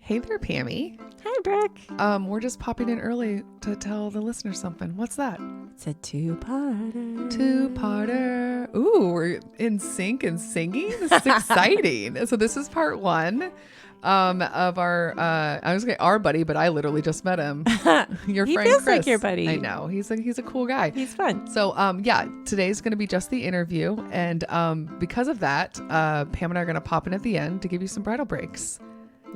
Hey there, Pammy. Hi, Brooke. We're just popping in early to tell the listeners something. What's that? It's a two-parter. Two-parter. Ooh, we're in sync and singing. This is exciting. So this is part one of our, I was going to say our buddy, but I literally just met him. Your he friend feels Chris. like your buddy. I know. He's a cool guy. He's fun. So, today's going to be just the interview. And because of that, Pam and I are going to pop in at the end to give you some bridal breaks.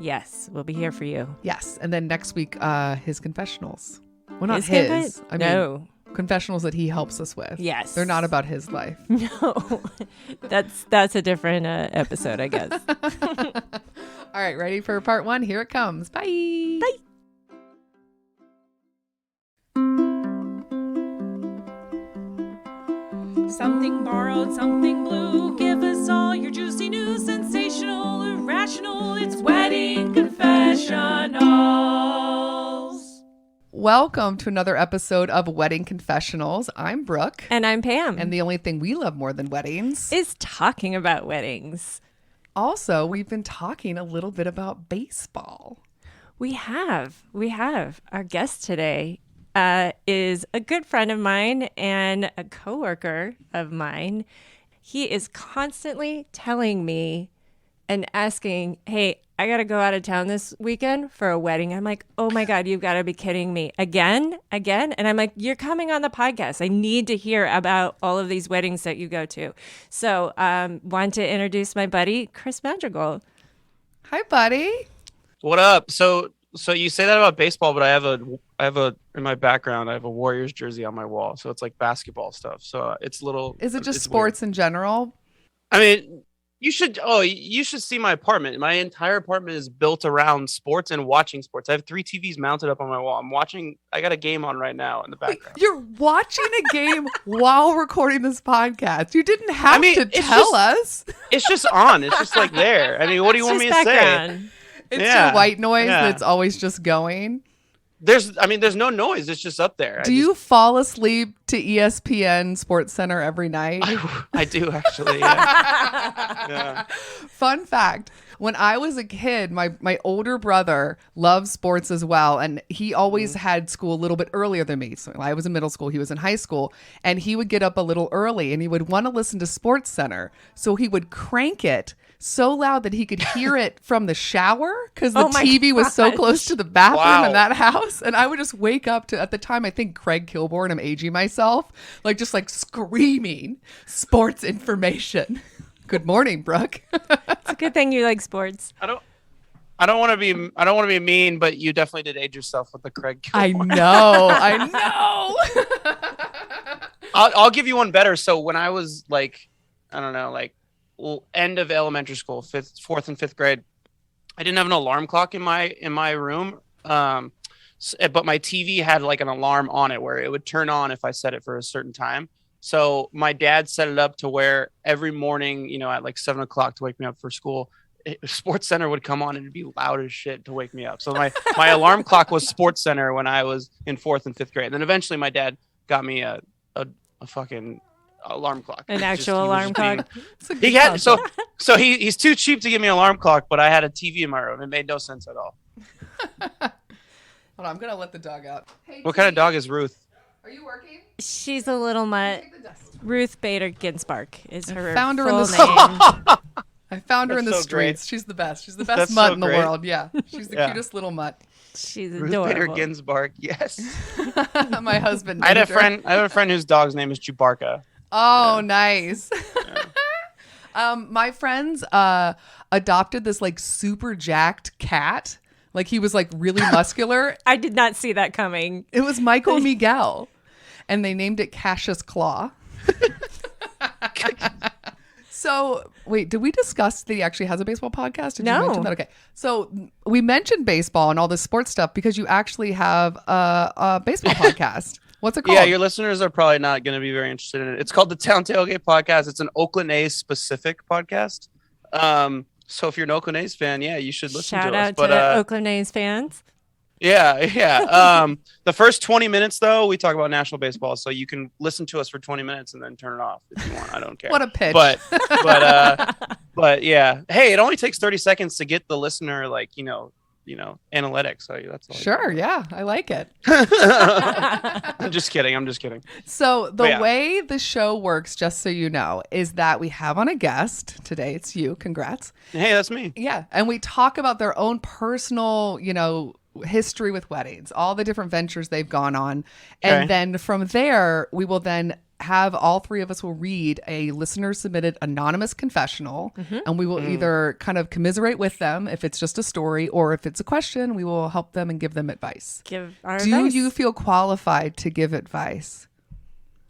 Yes, we'll be here for you. Yes. And then next week, his confessionals. Well, not his. I mean, confessionals that he helps us with. Yes. They're not about his life. No. That's a different episode, I guess. All right. Ready for part one? Here it comes. Bye. Bye. Something borrowed, something blue. Give us all your juicy news, sensational, irrational. It's Wedding Confessionals. Welcome to another episode of Wedding Confessionals. I'm Brooke. And I'm Pam. And the only thing we love more than weddings is talking about weddings. Also, we've been talking a little bit about baseball. We have. Our guest today is a good friend of mine and a coworker of mine. He is constantly telling me and asking, hey, I got to go out of town this weekend for a wedding. I'm like, oh my God, you've got to be kidding me. Again? And I'm like, you're coming on the podcast. I need to hear about all of these weddings that you go to. So want to introduce my buddy, Chris Madrigal. Hi, buddy. What up? So you say that about baseball, but I have a in my background, I have a Warriors jersey on my wall. So it's like basketball stuff. So it's a little. Is it just sports weird in general? I mean, you should see my apartment. My entire apartment is built around sports and watching sports. I have 3 TVs mounted up on my wall. I got a game on right now in the background. Wait, you're watching a game while recording this podcast. You didn't have to tell us. It's just on. It's just like there. I mean, what do you want me to say? It's your white noise that's always just going. There's no noise. It's just up there. Do you fall asleep to ESPN Sports Center every night? I do, actually. Yeah. Fun fact. When I was a kid, my older brother loved sports as well. And he always had school a little bit earlier than me. So I was in middle school. He was in high school. And he would get up a little early and he would want to listen to Sports Center. So he would crank it so loud that he could hear it from the shower because the TV was so close to the bathroom in that house. And I would just wake up to, at the time, I think Craig Kilborn, I'm aging myself, just screaming sports information. Good morning, Brooke. It's a good thing you like sports. I don't want to be mean, but you definitely did age yourself with the Craig Kilborn. I know. I'll give you one better. So when I was end of elementary school, 4th and 5th grade, I didn't have an alarm clock in my room, but my TV had an alarm on it where it would turn on if I set it for a certain time. So my dad set it up to where every morning, at 7 o'clock to wake me up for school, Sports Center would come on and it'd be loud as shit to wake me up. So my alarm clock was Sports Center when I was in 4th and 5th grade. And then eventually my dad got me a fucking alarm clock. An actual alarm clock. He had so he's too cheap to give me an alarm clock, but I had a TV in my room. It made no sense at all. Hold on, I'm gonna let the dog out. Hey, what kind of dog is Ruth? Are you working? She's a little mutt. Ruth Bader Ginsburg is her found her full in the name. I found her in the streets. Great. She's the best. She's the best mutt in the world. Yeah, she's the cutest little mutt. She's Ruth adorable. Bader Ginsburg. Yes. My husband. I have a friend whose dog's name is Chewbacca. Oh, nice. My friends adopted this super jacked cat. He was really muscular. I did not see that coming. It was Michael Miguel. And they named it Cassius Claw. So, wait, did we discuss that he actually has a baseball podcast? Did you mention that? Okay. So we mentioned baseball and all this sports stuff because you actually have a baseball podcast. What's it called? Yeah, your listeners are probably not going to be very interested in it. It's called the Town Tailgate Podcast. It's an Oakland A specific podcast. So if you're an Oakland A's fan, yeah, you should listen to us. Shout out to Oakland A's fans. Yeah. The first 20 minutes, though, we talk about national baseball, so you can listen to us for 20 minutes and then turn it off if you want. I don't care. What a pitch. But yeah. Hey, it only takes 30 seconds to get the listener, analytics. So that's all. Sure, yeah, I like it. I'm just kidding. So the way the show works, just so you know, is that we have on a guest today. It's you. Congrats. Hey, that's me. Yeah, and we talk about their own personal, history with weddings, all the different ventures they've gone on, and then from there we will then have all three of us will read a listener submitted anonymous confessional, and we will either kind of commiserate with them if it's just a story, or if it's a question, we will help them and give them advice. Give our Do advice. you feel qualified to give advice?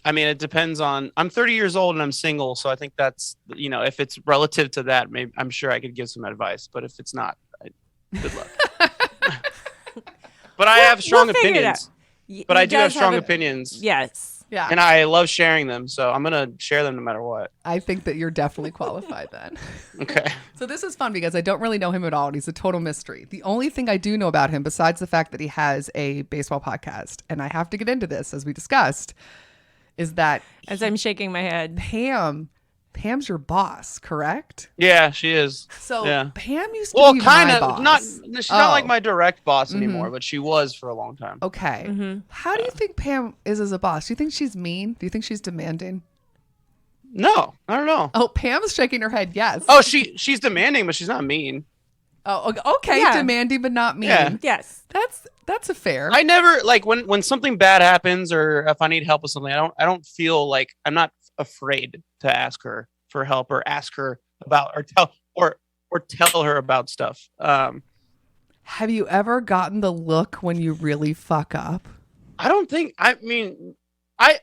I mean, it depends on. I'm 30 years old and I'm single, so I think that's if it's relative to that, maybe I'm sure I could give some advice. But if it's not, good luck. But I have strong We'll figure it out. opinions. But I do have strong opinions. Yes. Yeah. And I love sharing them, so I'm going to share them no matter what. I think that you're definitely qualified then. Okay. So this is fun because I don't really know him at all, and he's a total mystery. The only thing I do know about him, besides the fact that he has a baseball podcast, and I have to get into this as we discussed, is that As I'm shaking my head. Pam's your boss, correct? Yeah, she is. So Yeah. Pam used to be my boss. She's not like my direct boss anymore, but she was for a long time. Okay. How do you think Pam is as a boss? Do you think she's mean? Do you think she's demanding? No, I don't know. Oh, Pam's shaking her head. Yes. Oh, she's demanding, but she's not mean. Oh, okay. Yeah. Demanding, but not mean. Yeah. Yes. That's a fair. I never like when something bad happens or if I need help with something, I don't feel like I'm not afraid to ask her for help or ask her about or tell her about stuff. Have you ever gotten the look when you really fuck up? I don't think. I mean, I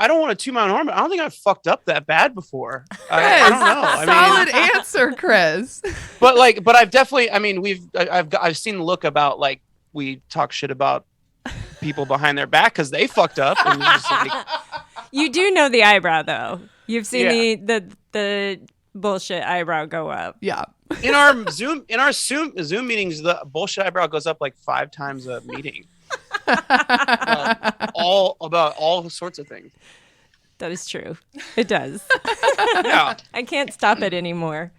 don't want to toot my own horn, but I don't think I've fucked up that bad before. I don't know. I mean, Solid answer, Chris. but I've definitely. I mean, I've seen the look about like we talk shit about people behind their back because they fucked up. And it's just like, You do know the eyebrow, though. You've seen the bullshit eyebrow go up. Yeah. in our Zoom meetings, the bullshit eyebrow goes up like 5 times a meeting. about all sorts of things. That is true. It does. Yeah. I can't stop it anymore.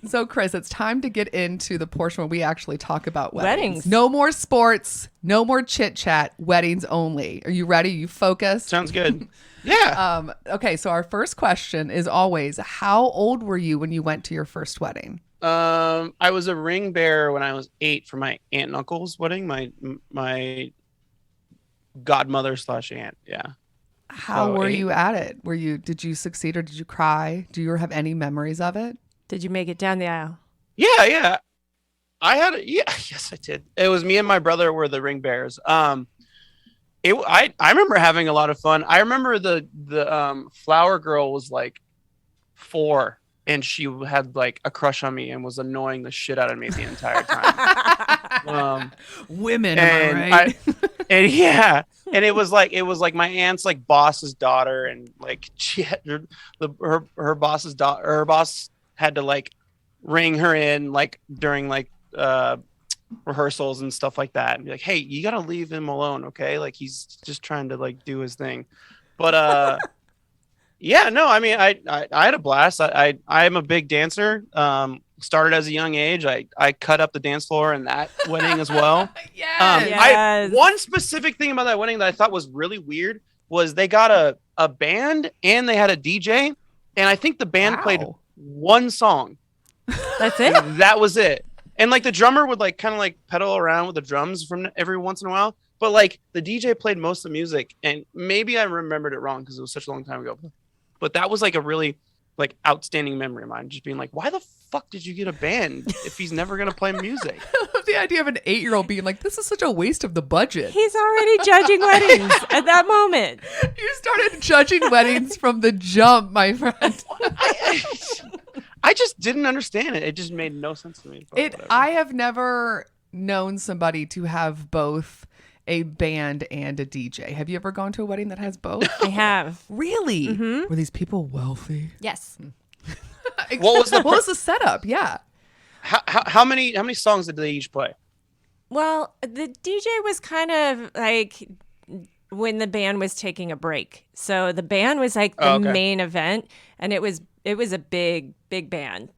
So, Chris, it's time to get into the portion where we actually talk about weddings. Weddings. No more sports, no more chit chat, weddings only. Are you ready? You focused? Sounds good. Yeah. Okay, so our first question is always, how old were you when you went to your first wedding? I was a ring bearer when I was 8 for my aunt and uncle's wedding. My godmother / aunt. Yeah. How Oh, were 8. you at it? Did you succeed or did you cry? Do you have any memories of it? Did you make it down the aisle? Yeah. Yes, I did. It was me and my brother were the ring bearers. I remember having a lot of fun. I remember the flower girl was like 4 and she had like a crush on me and was annoying the shit out of me the entire time. Women, am I right? And it was like my aunt's like boss's daughter, and like she had her boss's daughter. Her boss had to like ring her in like during like rehearsals and stuff like that, and be like, "Hey, you gotta leave him alone, okay? Like he's just trying to like do his thing." But yeah, no, I mean, I had a blast. I'm a big dancer. Started as a young age. I cut up the dance floor in that wedding as well. Yes. One specific thing about that wedding that I thought was really weird was they got a band and they had a DJ, and I think the band played one song. That's it? That was it. And like the drummer would like kind of like pedal around with the drums from every once in a while, but like the DJ played most of the music, and maybe I remembered it wrong because it was such a long time ago. But that was like a really like outstanding memory of mine, just being like, why the fuck did you get a band if he's never gonna play music? The idea of an 8-year-old being like, this is such a waste of the budget. He's already judging weddings at that moment. You started judging weddings from the jump, my friend. I just didn't understand it. It just made no sense to me. I have never known somebody to have both a band and a DJ. Have you ever gone to a wedding that has both? I have. Really? Mm-hmm. Were these people wealthy? Yes. What was the setup? Yeah. How many songs did they each play? Well, the DJ was kind of like when the band was taking a break. So the band was like the main event, and it was a big band.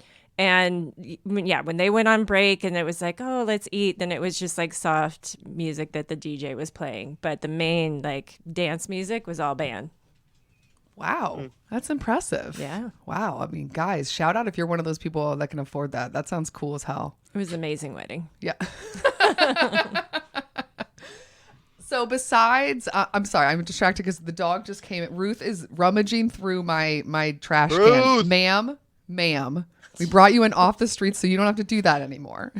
And yeah, when they went on break and it was like, oh, let's eat, then it was just like soft music that the DJ was playing. But the main like dance music was all band. Wow. That's impressive. Yeah. Wow. I mean, guys, shout out if you're one of those people that can afford that. That sounds cool as hell. It was an amazing wedding. Yeah. So besides, I'm sorry, I'm distracted because the dog just came. Ruth is rummaging through my trash can. Ma'am, we brought you in off the street, so you don't have to do that anymore.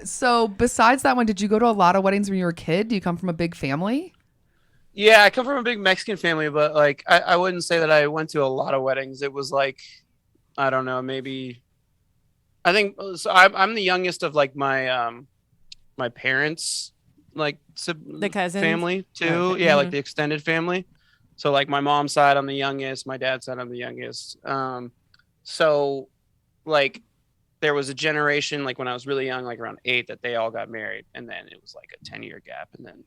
So besides that one, did you go to a lot of weddings when you were a kid? Do you come from a big family? Yeah, I come from a big Mexican family, but like I wouldn't say that I went to a lot of weddings. It was like, I don't know, maybe. I think so. I'm the youngest of like my my parents, like the cousins family too. Okay. Yeah, like the extended family. So like my mom's side, I'm the youngest. My dad's side, I'm the youngest. So like there was a generation like when I was really young, like around 8, that they all got married, and then it was like a 10-year gap, and then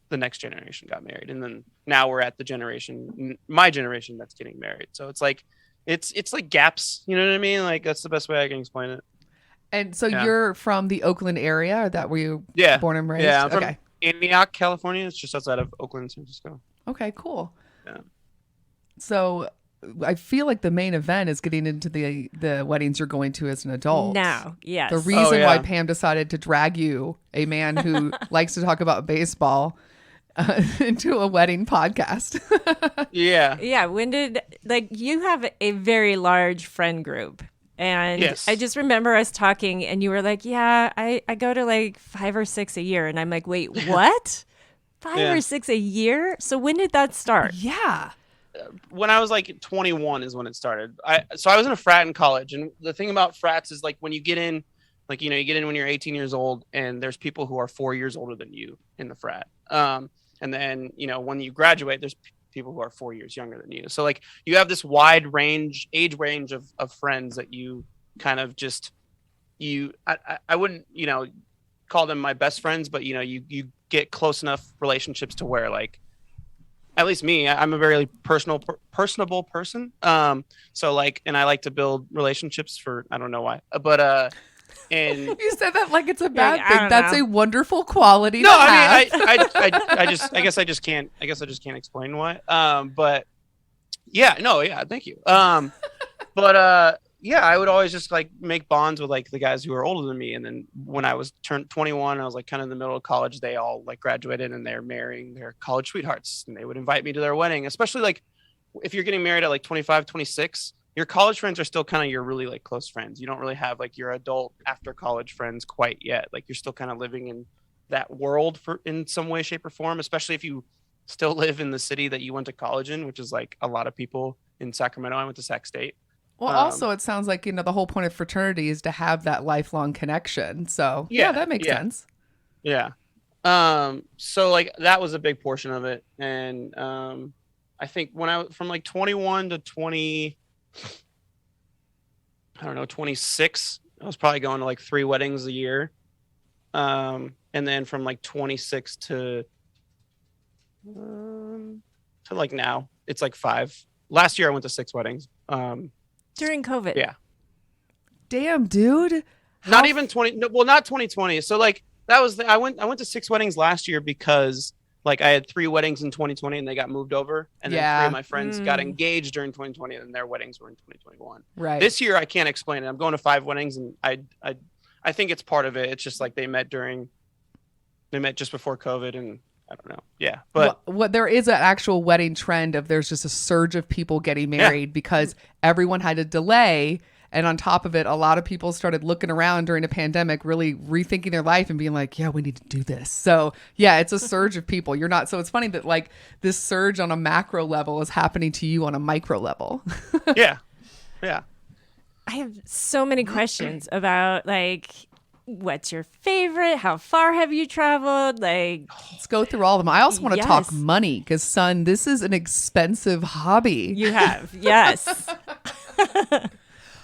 the next generation got married, and then now we're at the generation, my generation, that's getting married. So it's like it's like gaps. You know what I mean? Like that's the best way I can explain it. And so you're from the Oakland area, or that were you born and raised? Yeah, I'm from Antioch, California. It's just outside of Oakland, San Francisco. Okay, cool. Yeah. So I feel like the main event is getting into the weddings you're going to as an adult. Now, yes. The reason why Pam decided to drag you, a man who likes to talk about baseball, into a wedding podcast. Yeah. Yeah. When did, like, you have a very large friend group. And yes. I just remember us talking and you were like, yeah, I go to like 5 or 6 a year. And I'm like, wait, what? 5 or 6 a year? So when did that start? Yeah. When I was like 21 is when it started. So I was in a frat in college. And the thing about frats is like when you get in, like, you get in when you're 18 years old, and there's people who are 4 years older than you in the frat. And then, when you graduate, there's people who are 4 years younger than you. So like you have this wide age range of friends that you kind of just, I wouldn't, call them my best friends, but you get close enough relationships to where, like, at least me, I'm a very personable person. So like, and I like to build relationships for, I don't know why, but, and you said that like it's a bad like, thing. That's a wonderful quality. No, to I have. mean, I guess I just can't explain why. But yeah, no, yeah, thank you. But yeah, I would always just like make bonds with like the guys who are older than me. And then when I was turned 21, I was like kind of in the middle of college. They all like graduated and they're marrying their college sweethearts, and they would invite me to their wedding. Especially like if you're getting married at like 25, 26, your college friends are still kind of your really like close friends. You don't really have like your adult after college friends quite yet. Like you're still kind of living in that world in some way, shape, or form, especially if you still live in the city that you went to college in, which is like a lot of people in Sacramento. I went to Sac State. Well, also it sounds like, the whole point of fraternity is to have that lifelong connection. So yeah, that makes sense. Yeah. So like that was a big portion of it. And I think when from like 21 to 26, I was probably going to like 3 weddings a year. And then from like 26 to like now, it's like 5. Last year I went to 6 weddings. During COVID. Yeah. Damn, dude. Not even 20. No, well, not 2020. So like that was I went to 6 weddings last year because like I had 3 weddings in 2020 and they got moved over, and then 3 of my friends got engaged during 2020 and their weddings were in 2021. Right. This year I can't explain it. I'm going to 5 weddings, and I think it's part of it. It's just like they met just before COVID, and I don't know. Yeah. But what there is an actual wedding trend of there's just a surge of people getting married because everyone had a delay. And on top of it, a lot of people started looking around during a pandemic, really rethinking their life and being like, yeah, we need to do this. So yeah, it's a surge of people. So it's funny that like this surge on a macro level is happening to you on a micro level. Yeah. Yeah. I have so many questions about like, what's your favorite? How far have you traveled? Like, let's go through all of them. I also want to talk money because, son, this is an expensive hobby. You have, yes.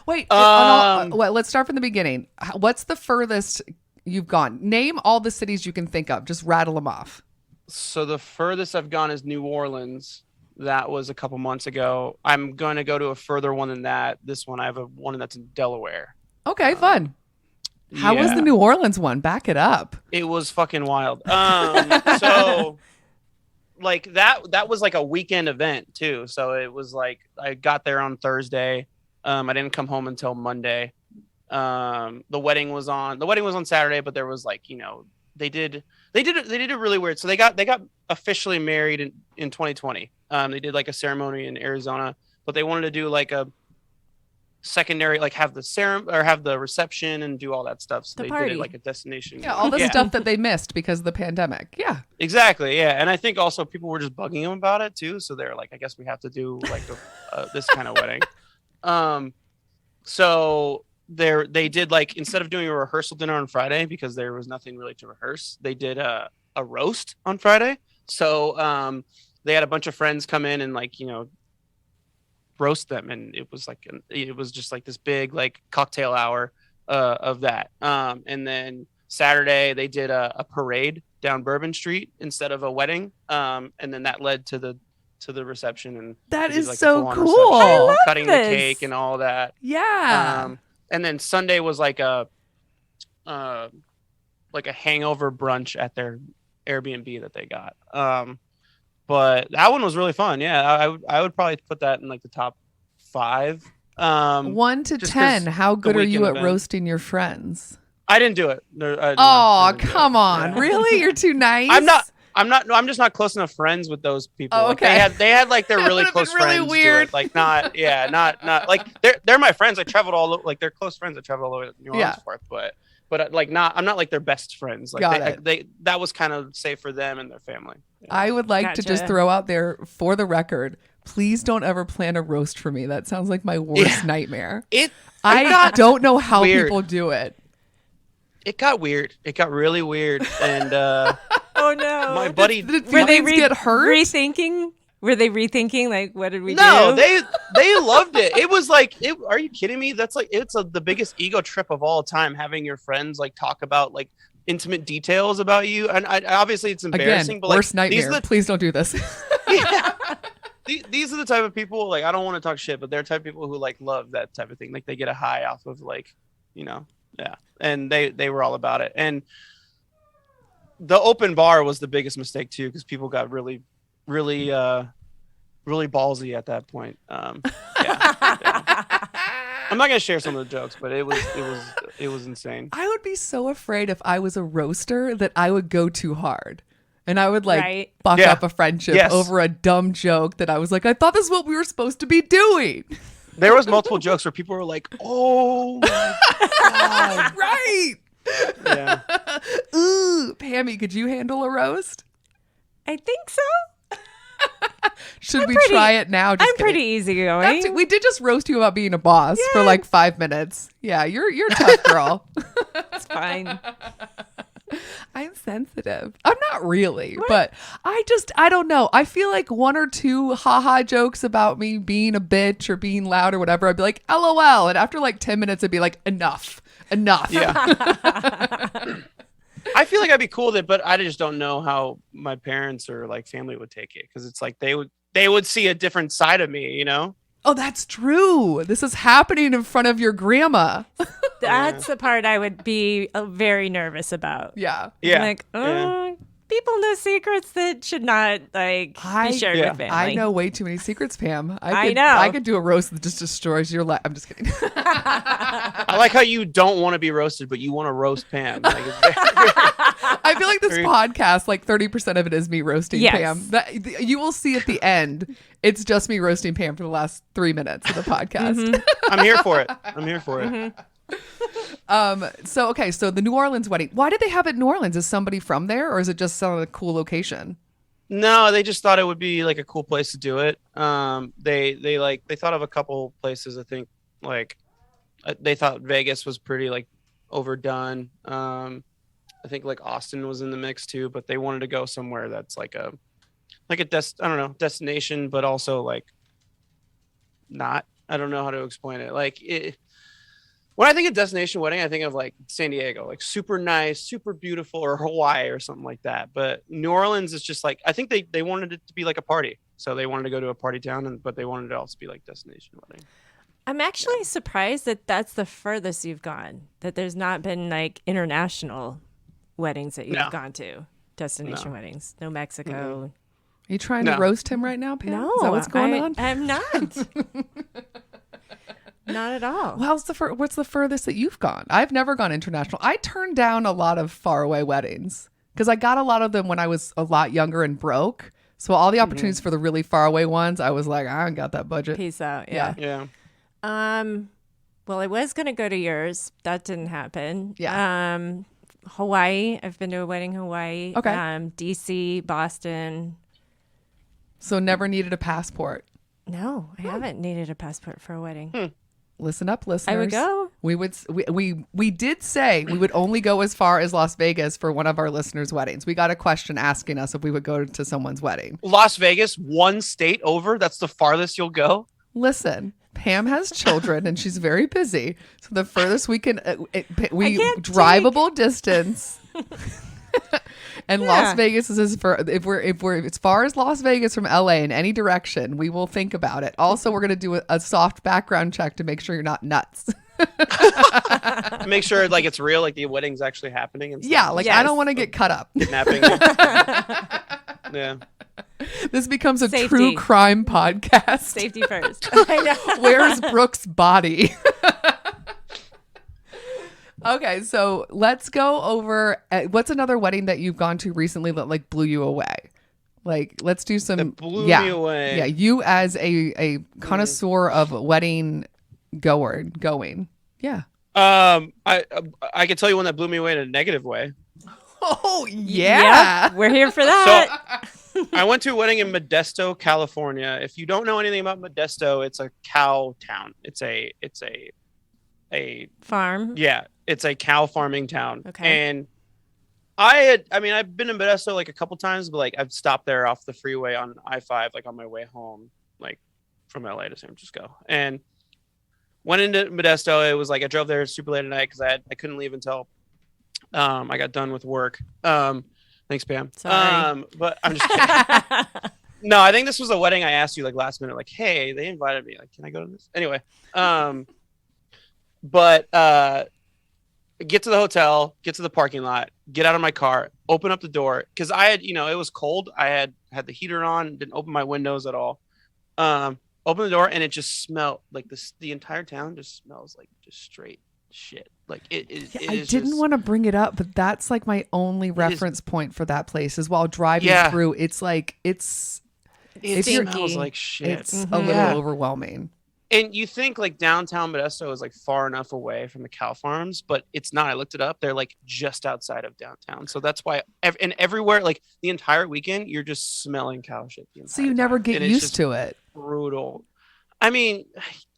Wait, let's start from the beginning. What's the furthest you've gone? Name all the cities you can think of. Just rattle them off. So the furthest I've gone is New Orleans. That was a couple months ago. I'm going to go to a further one than that. This one, I have one that's in Delaware. Okay, fun. How was the Yeah. New Orleans one? Back it up. It was fucking wild. So like that was like a weekend event too. So it was like I got there on Thursday. I didn't come home until Monday. The wedding was on Saturday, but there was like, you know, they did it really weird. So they got officially married in 2020. They did like a ceremony in Arizona, but they wanted to do like a secondary, like have the ceremony or have the reception and do all that stuff. So The they party. did it like a destination. Yeah, all the stuff that they missed because of the pandemic. Yeah. Exactly. Yeah. And I think also people were just bugging him about it too. So they're like, I guess we have to do like this kind of wedding. So they did like, instead of doing a rehearsal dinner on Friday, because there was nothing really to rehearse, they did a roast on Friday. So they had a bunch of friends come in and like, you know, roast them. And it was like, it was just like this big like cocktail hour of that. And then Saturday they did a parade down Bourbon Street instead of a wedding. And then that led to the reception. And That they did, is like, a so full-on cool. reception, I love cutting this. the cake and all that. Yeah. And then Sunday was like a hangover brunch at their Airbnb that they got. But that one was really fun. Yeah, I would probably put that in like the top 5. 1 to just 10. 'cause How good are you weekend at event. roasting your friends? I didn't do it. Oh, come on. Yeah. Really? You're too nice? I'm just not close enough friends with those people. Oh, Like, okay. they had like their That really would've been close really friends. weird. Do it. Like not like they're my friends. I traveled like they're close friends. I traveled all the way to New Orleans for it, but like I'm not like their best friends. Like Got they, it. that was kind of safe for them and their family. I would like to just Gotcha. throw out there for the record, please don't ever plan a roast for me. That sounds like my worst nightmare. I don't know how weird. people do it. It got weird. It got really weird. And Oh no. my buddy, Did Were they feelings get hurt? rethinking? Were they rethinking? Like, what did we no, do? they loved it. It was like, are you kidding me? That's like, it's the biggest ego trip of all time, having your friends like talk about like intimate details about you. And obviously it's embarrassing, Again, but like worst nightmare. Please don't do this. yeah. These are the type of people, like, I don't want to talk shit, but they're the type of people who like love that type of thing. Like they get a high off of like, you know, yeah. And they were all about it. And the open bar was the biggest mistake too, because people got really ballsy at that point. Yeah. I'm not gonna share some of the jokes, but it was insane. I would be so afraid if I was a roaster that I would go too hard. And I would like Right. fuck Yeah. up a friendship Yes. over a dumb joke that I was like, I thought this is what we were supposed to be doing. There was multiple jokes where people were like, "Oh my god!" Right. Yeah. Ooh, Pammy, could you handle a roast? I think so. Should we pretty- try it now? Just I'm kidding. pretty easygoing. We did just roast you about being a boss for like 5 minutes. Yeah, you're a tough girl. It's fine. I'm sensitive. I'm not really, but I don't know. I feel like 1 or 2 haha jokes about me being a bitch or being loud or whatever, I'd be like, LOL. And after like 10 minutes, I'd be like, enough. Yeah. I feel like I'd be cool with it, but I just don't know how my parents or like family would take it, because it's like they would see a different side of me, you know? Oh, that's true. This is happening in front of your grandma. That's the part I would be very nervous about. Yeah. Yeah. Like, yeah. people know secrets that should not like I- be shared Yeah. with family. I know way too many secrets, Pam. I know. I could do a roast that just destroys your life. I'm just kidding. I like how you don't want to be roasted, but you want to roast Pam. Like, I feel like this podcast, like 30% of it is me roasting Yes. Pam. You will see at the end, it's just me roasting Pam for the last 3 minutes of the podcast. I'm here for it. I'm here for it. So the New Orleans wedding. Why did they have it in New Orleans? Is somebody from there, or is it just some cool location? No, they just thought it would be like a cool place to do it. They thought of a couple places. I think like they thought Vegas was pretty like overdone. I think like Austin was in the mix too, but they wanted to go somewhere that's like a destination, but also like not. I don't know how to explain it. Like when I think of destination wedding, I think of like San Diego, like super nice, super beautiful, or Hawaii or something like that. But New Orleans is just like, I think they wanted it to be like a party. So they wanted to go to a party town, but they wanted to also be like destination wedding. I'm actually surprised that that's the furthest you've gone, that there's not been like international weddings that you've gone to, destination weddings. No Mexico. Are you trying to roast him right now, Pam? No. Is that what's going on? I'm not. Not at all. Well, what's the furthest that you've gone? I've never gone international. I turned down a lot of faraway weddings because I got a lot of them when I was a lot younger and broke. So all the opportunities for the really faraway ones, I was like, I haven't got that budget. Peace out. Yeah. Well, I was going to go to yours. That didn't happen. Yeah. Hawaii. I've been to a wedding in Hawaii. Okay. DC, Boston. So never needed a passport. No, I haven't needed a passport for a wedding. Listen up, listeners. I would go. We did say we would only go as far as Las Vegas for one of our listeners' weddings. We got a question asking us if we would go to someone's wedding. Las Vegas, one state over. That's the farthest you'll go. Listen, Pam has children and she's very busy. So the furthest we can, drivable distance. And Las Vegas is if we're as far as Las Vegas from LA in any direction, we will think about it. Also, we're going to do a soft background check to make sure you're not nuts. Make sure like it's real, like the wedding's actually happening. And stuff. Yeah, like I don't want to get cut up. Kidnapping. Yeah. This becomes a true crime podcast. Safety first. I know. Where's Brooke's body? Okay, so let's go over what's another wedding that you've gone to recently that like blew you away? Like, let's do some. That blew me away. Yeah, you as a connoisseur of wedding going. Yeah. I can tell you one that blew me away in a negative way. Oh yeah, yep, we're here for that. So, I went to a wedding in Modesto, California. If you don't know anything about Modesto, it's a cow town. It's a farm. Yeah, it's a cow farming town. Okay. And I've been in Modesto like a couple times, but like I've stopped there off the freeway on I-5, like on my way home, like from LA to San Francisco. And went into Modesto. It was like I drove there super late at night because I couldn't leave until I got done with work. Thanks, Pam. Sorry. But I'm just kidding. No, I think this was a wedding I asked you like last minute, like, hey, they invited me. Like, can I go to this? Anyway. But get to the hotel, get to the parking lot, get out of my car, open up the door. Cause I had, it was cold. I had the heater on, didn't open my windows at all. Open the door and it just smelled like this. The entire town just smells like just straight shit. Like I didn't want to bring it up, but that's like my only reference point for that place is while driving through. It's like, it smells like shit. It's a little overwhelming. And you think like downtown Modesto is like far enough away from the cow farms, but it's not. I looked it up. They're like just outside of downtown. So that's why and everywhere, like the entire weekend, you're just smelling cow shit. So you never get used to it. Brutal. I mean,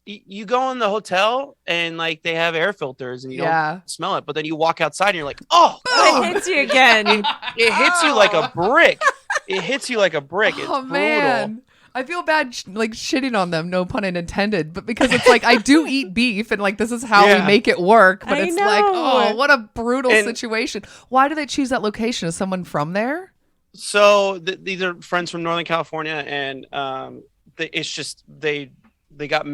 you go in the hotel and like they have air filters and you don't smell it. But then you walk outside and you're like, oh, it hits you again. It hits you like a brick. It hits you like a brick. It's brutal. Man. I feel bad like shitting on them, no pun intended, but because it's like I do eat beef and like this is how we make it work, but it's like, oh, what a brutal situation. Why do they choose that location? Is someone from there? So these are friends from Northern California, and it's just they got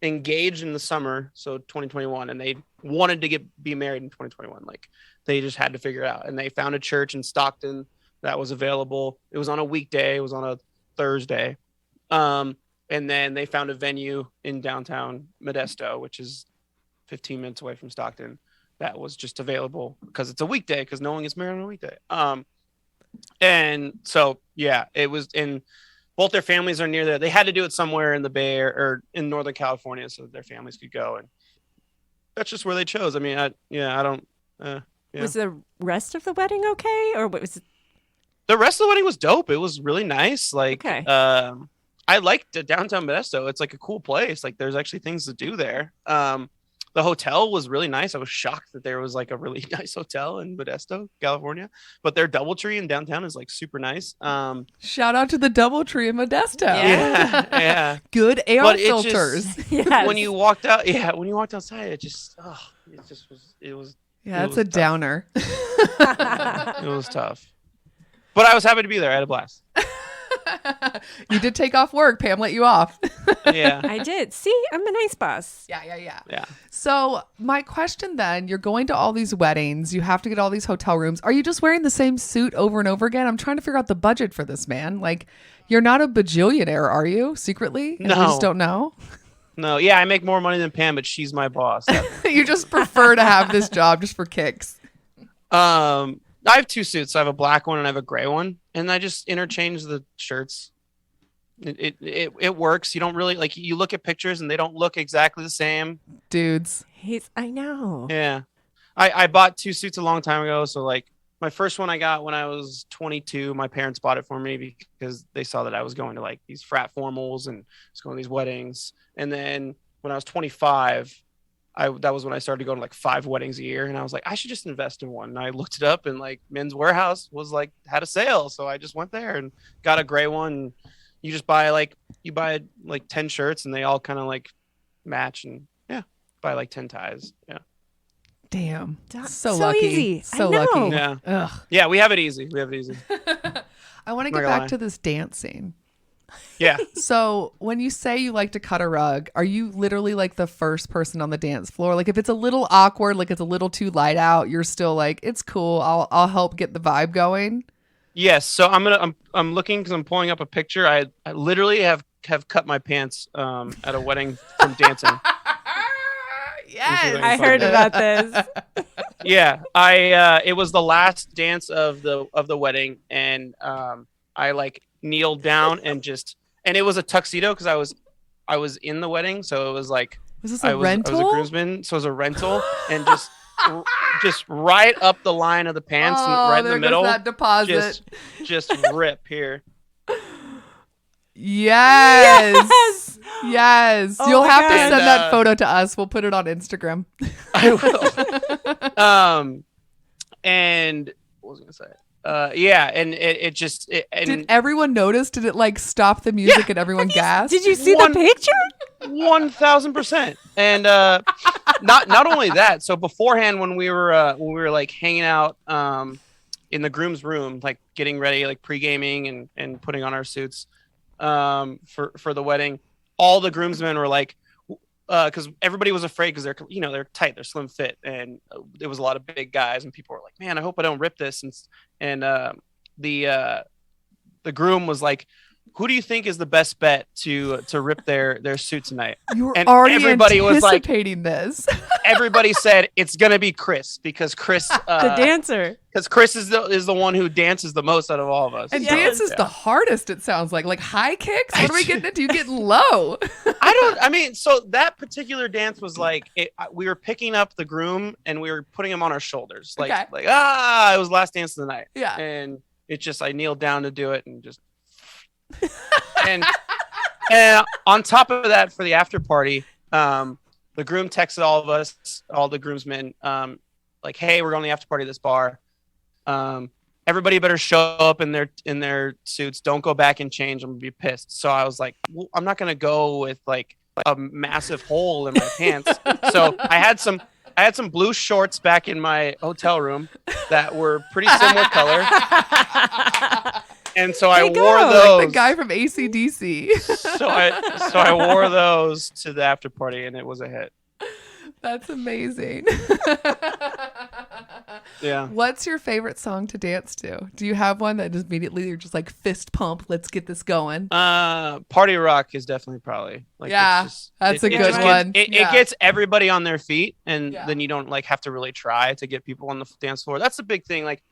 engaged in the summer, so 2021, and they wanted to be married in 2021. Like they just had to figure it out, and they found a church in Stockton that was available. It was on a weekday. It was on a Thursday. And then they found a venue in downtown Modesto, which is 15 minutes away from Stockton, that was just available because it's a weekday, because no one gets married on a weekday. And so, yeah, it was in both their families are near there. They had to do it somewhere in the Bay Area or in Northern California so that their families could go. And that's just where they chose. I mean, Was the rest of the wedding okay? Or what was it? The rest of the wedding was dope. It was really nice. Like, I liked downtown Modesto. It's like a cool place. Like, there's actually things to do there. The hotel was really nice. I was shocked that there was like a really nice hotel in Modesto, California. But their DoubleTree in downtown is like super nice. Shout out to the DoubleTree in Modesto. Yeah. Good air filters. When you walked outside, it was. Yeah, it's a downer. It was tough. But I was happy to be there. I had a blast. You did take off work. Pam let you off. Yeah. I did. See, I'm a nice boss. Yeah. So my question then, you're going to all these weddings. You have to get all these hotel rooms. Are you just wearing the same suit over and over again? I'm trying to figure out the budget for this, man. Like, you're not a bajillionaire, are you? Secretly? And No. we just don't know? No, yeah, I make more money than Pam, but she's my boss. You just prefer to have this job just for kicks. I have 2 suits. I have a black one and I have a gray one, and I just interchange the shirts. It works. You don't really like. You look at pictures and they don't look exactly the same. Dudes. I know. Yeah, I bought 2 suits a long time ago. So like my first one I got when I was 22. My parents bought it for me because they saw that I was going to like these frat formals and was going to these weddings. And then when I was 25. That was when I started going to like 5 weddings a year, and I was like, I should just invest in one. And I looked it up, and like Men's Warehouse was like had a sale, so I just went there and got a gray one. You just buy like 10 shirts, and they all kind of like match, and buy like 10 ties. Yeah. Damn. So lucky. easy. So I know. lucky. Yeah. Ugh. Yeah, we have it easy. I want to Not get gonna back lie. to this dancing. Yeah. So when you say you like to cut a rug, are you literally like the first person on the dance floor? Like if it's a little awkward, like it's a little too light out, you're still like, it's cool. I'll help get the vibe going. Yes. So I'm looking because I'm pulling up a picture. I literally have cut my pants at a wedding from dancing. Yes. I heard about this. Yeah. It was the last dance of the wedding, and I like kneeled down and it was a tuxedo because I was in the wedding, so it was like Was this I a was rental? a groomsman, so it was a rental, and just right up the line of the pants and right in the there middle, goes that deposit. just rip here. Yes. Yes. Oh You'll my have to God. send And, that photo to us. We'll put it on Instagram. I will. And what was I gonna say? Yeah, and it just Did everyone notice? Did it like stop the music and everyone gasped? Did you see One- the picture? 1,000%. And not only that. So beforehand, when we were like hanging out in the groom's room, like getting ready, like pre-gaming and putting on our suits for the wedding, all the groomsmen were like, because everybody was afraid because they're tight, they're slim fit, and there was a lot of big guys, and people were like, man, I hope I don't rip this. And the groom was like, who do you think is the best bet to rip their suit tonight? You were and already everybody was like- anticipating this. Everybody said it's gonna be Chris because Chris The dancer. because Chris is the one who dances the most out of all of us. And So, dance is yeah. the hardest, it sounds like. Like high kicks? What are we getting into? You getting low. So that particular dance was like we were picking up the groom and we were putting him on our shoulders, like Okay. it was last dance of the night. Yeah. And it just I kneeled down to do it and just and on top of that, for the after party, the groom texted all of us, all the groomsmen, like, hey, we're going to the after party at this bar. Everybody better show up in their suits. Don't go back and change. I'm gonna be pissed. So I was like, well, I'm not gonna go with like a massive hole in my pants. So I had some blue shorts back in my hotel room that were pretty similar color. And so I There you wore go. those. Like the guy from AC/DC. So I wore those to the after party, and it was a hit. That's amazing. Yeah. What's your favorite song to dance to? Do you have one that just immediately you're just like fist pump, let's get this going? Party rock is definitely probably like Yeah, that's a good just one. It Yeah. gets everybody on their feet, and Yeah. then you don't like have to really try to get people on the dance floor. That's the big thing. Like,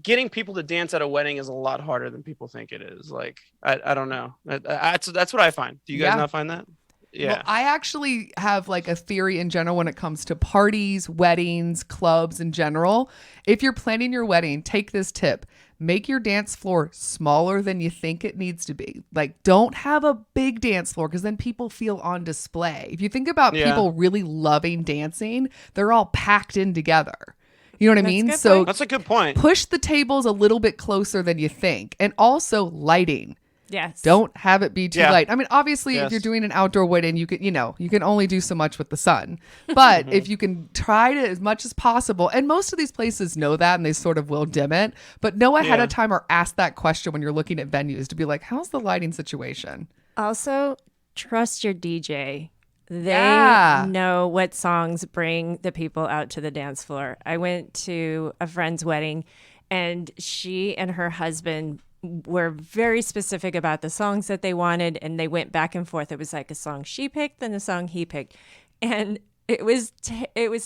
getting people to dance at a wedding is a lot harder than people think it is. Like, I don't know. That's what I find. Do you guys Yeah. not find that? Yeah. Well, I actually have like a theory in general when it comes to parties, weddings, clubs in general. If you're planning your wedding, take this tip. Make your dance floor smaller than you think it needs to be. Like, don't have a big dance floor because then people feel on display. If you think about Yeah. people really loving dancing, they're all packed in together. You know what I That's a mean? good So point. That's a good point. push the tables a little bit closer than you think. And also lighting. Yes. Don't have it be too Yeah. light. I mean, obviously, if Yes. you're doing an outdoor wedding, you can only do so much with the sun. But if you can try to as much as possible, and most of these places know that, and they sort of will dim it. But know ahead of time or ask that question when you're looking at venues to be like, how's the lighting situation? Also, trust your DJ. They Yeah. know what songs bring the people out to the dance floor. I went to a friend's wedding, and she and her husband were very specific about the songs that they wanted, and they went back and forth. It was like a song she picked, then a song he picked, and it was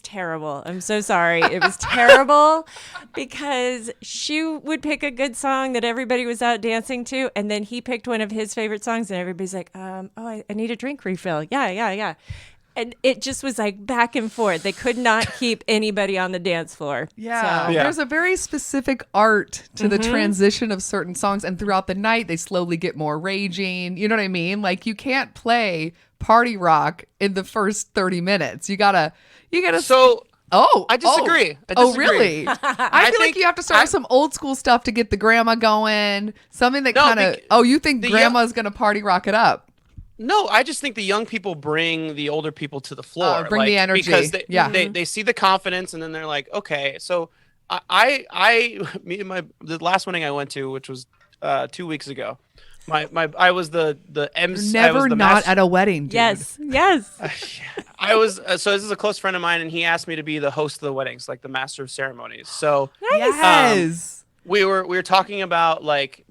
terrible. I'm so sorry. It was terrible because she would pick a good song that everybody was out dancing to, and then he picked one of his favorite songs, and everybody's like, I need a drink refill. Yeah. And it just was like back and forth. They could not keep anybody on the dance floor. Yeah. So, There's a very specific art to the transition of certain songs. And throughout the night, they slowly get more raging. You know what I mean? Like, you can't play party rock in the first 30 minutes. You gotta. So I disagree. Oh, really? I feel like think- you have to start with some old school stuff to get the grandma going. Something that kind of. Oh, you think the grandma's gonna party rock it up? No, I just think the young people bring the older people to the floor. Bring the energy. Because they see the confidence, and then they're like, okay. So the last wedding I went to, which was 2 weeks ago, I was the MC. Never I was the not at a wedding, dude. yes. I was so this is a close friend of mine, and he asked me to be the host of the weddings, like the master of ceremonies. So Yes. we were talking about like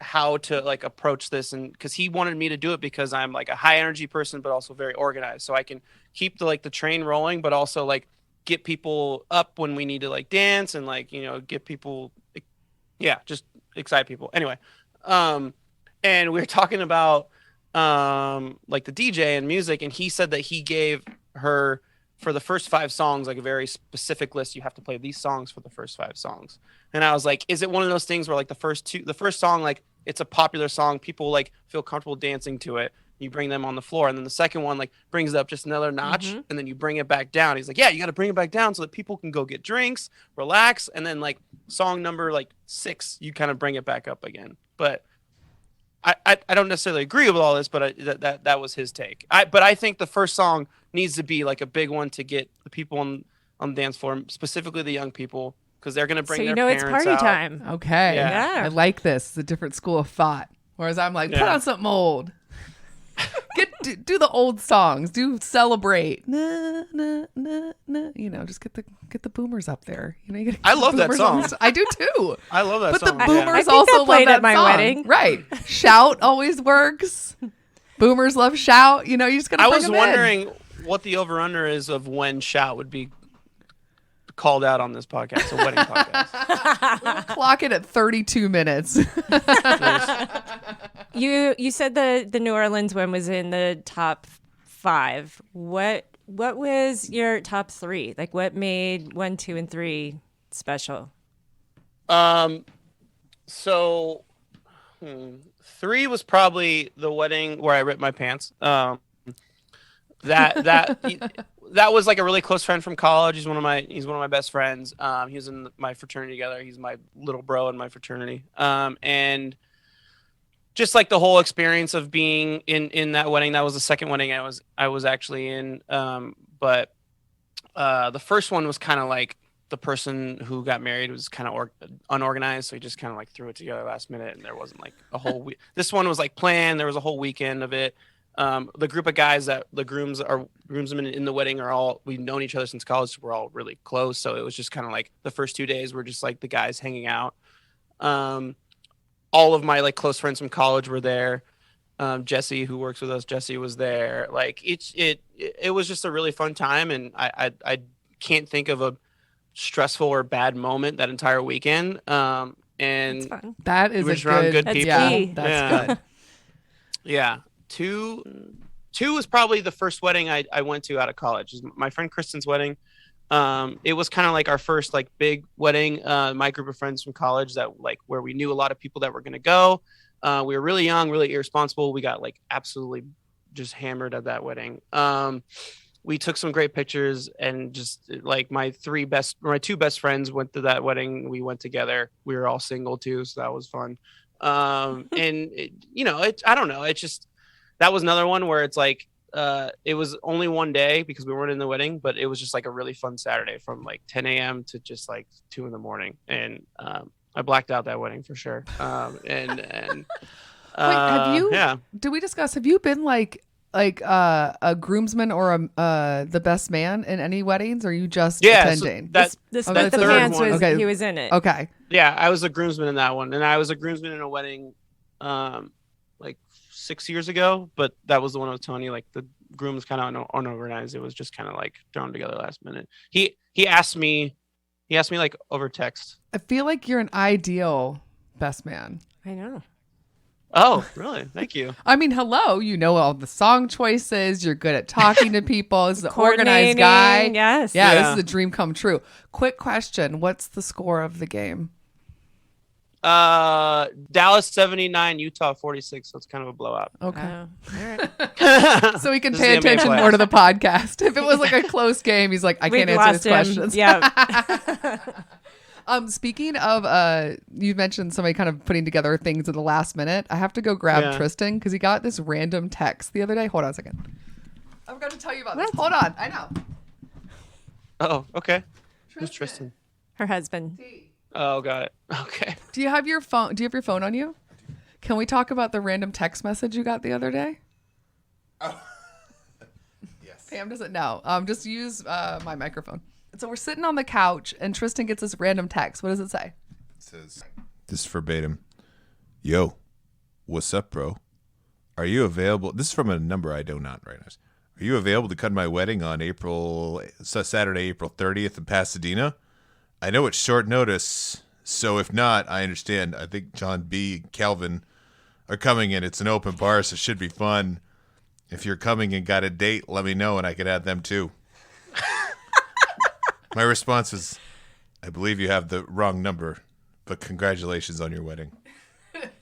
how to like approach this, and because he wanted me to do it because I'm like a high energy person but also very organized, so I can keep the train rolling but also like get people up when we need to like dance and like get people just excite people anyway. And we were talking about like the DJ and music, and he said that he gave her for the first 5 songs like a very specific list. You have to play these songs for the first 5 songs. And I was like, is it one of those things where like the first song, like it's a popular song, people like feel comfortable dancing to it, you bring them on the floor, and then the second one like brings it up just another notch, and then you bring it back down. He's like, yeah, you got to bring it back down so that people can go get drinks, relax, and then like song number like 6, you kind of bring it back up again. But I don't necessarily agree with all this, but that was his take. But I think the first song needs to be like a big one to get the people on the dance floor, specifically the young people, because they're going to bring their parents it's party out. time. Okay. Yeah. I like this. It's a different school of thought. Whereas I'm like, put on something old. Do the old songs. Do Celebrate. Nah, nah, nah, nah. Just get the boomers up there. You get I love that boomers song. on the- I do too. I love that But song. the I boomers think also that love played that at my song. wedding. Right. Shout always works. Boomers love Shout. You just gotta I bring was them in. wondering what the over-under is of when Shout would be called out on this podcast, a wedding podcast. Clock it at 32 minutes. You said the New Orleans one was in the top 5. What was your top 3? Like, what made 1, 2, and 3 special? So 3 was probably the wedding where I ripped my pants. That was like a really close friend from college. He's one of my best friends. He was in my fraternity together. He's my little bro in my fraternity. And just like the whole experience of being in that wedding. That was the second wedding I was actually in. But the first one was kind of like the person who got married was kind of unorganized, so he just kind of like threw it together last minute, and there wasn't like a whole week. This one was like planned. There was a whole weekend of it. The group of guys that the groomsmen in the wedding we've known each other since college, so we're all really close. So it was just kind of like the first 2 days were just like the guys hanging out. All of my like close friends from college were there. Jesse, who works with us, Jesse was there. Like it was just a really fun time, and I can't think of a stressful or bad moment that entire weekend. And It's fun. That is we were a just around good That's people. Yeah, key. that's good. Yeah. Two was probably the first wedding I went to out of college. It was my friend Kristen's wedding. It was kind of like our first like big wedding. My group of friends from college that like where we knew a lot of people that were going to go. We were really young, really irresponsible. We got like absolutely just hammered at that wedding. We took some great pictures, and just like my 2 best friends went to that wedding. We went together. We were all single too, so that was fun. And I don't know. It's just, that was another one where it's like, it was only one day because we weren't in the wedding, but it was just like a really fun Saturday from like 10 a.m. to just like 2 a.m. And I blacked out that wedding for sure. Wait, did we discuss, have you been like a groomsman or the best man in any weddings, or are you just attending? This that the third pants one. was, Okay. he was in it. Okay. Yeah, I was a groomsman in that one, and I was a groomsman in a wedding like 6 years ago, but that was the one I was telling you, like the groom was kind of unorganized. It was just kind of like thrown together last minute. He asked me like over text. I feel like you're an ideal best man. I know. Oh, really? Thank you. I mean, hello, you know all the song choices. You're good at talking to people. This is an organized guy. Yes. Yeah, this Yeah. is a dream come true. Quick question. What's the score of the game? Dallas 79, Utah 46. So it's kind of a blowout. Okay. Oh, all right. So he can This pay is the NBA attention playoffs. more to the podcast. If it was like a close game, he's like, I We've can't answer lost his him. questions. Yeah. Speaking of, you mentioned somebody kind of putting together things at the last minute. I have to go grab Yeah. Tristan because he got this random text the other day. Hold on a second. I've got to tell you about this. Hold on. I know. Oh, okay. Who's Tristan? Her husband. Oh, got it. Okay. Do you have your phone? Do you have your phone on you? Can we talk about the random text message you got the other day? Oh. Yes. Pam doesn't know. Just use my microphone. So we're sitting on the couch, and Tristan gets this random text. What does it say? It says, this is verbatim. Yo, what's up, bro? Are you available? This is from a number I do not recognize. Are you available to come to my wedding on Saturday, April 30th in Pasadena? I know it's short notice, so if not, I understand. I think John B. and Calvin are coming in. It's an open bar, so it should be fun. If you're coming and got a date, let me know, and I could add them too. My response was, I believe you have the wrong number, but congratulations on your wedding.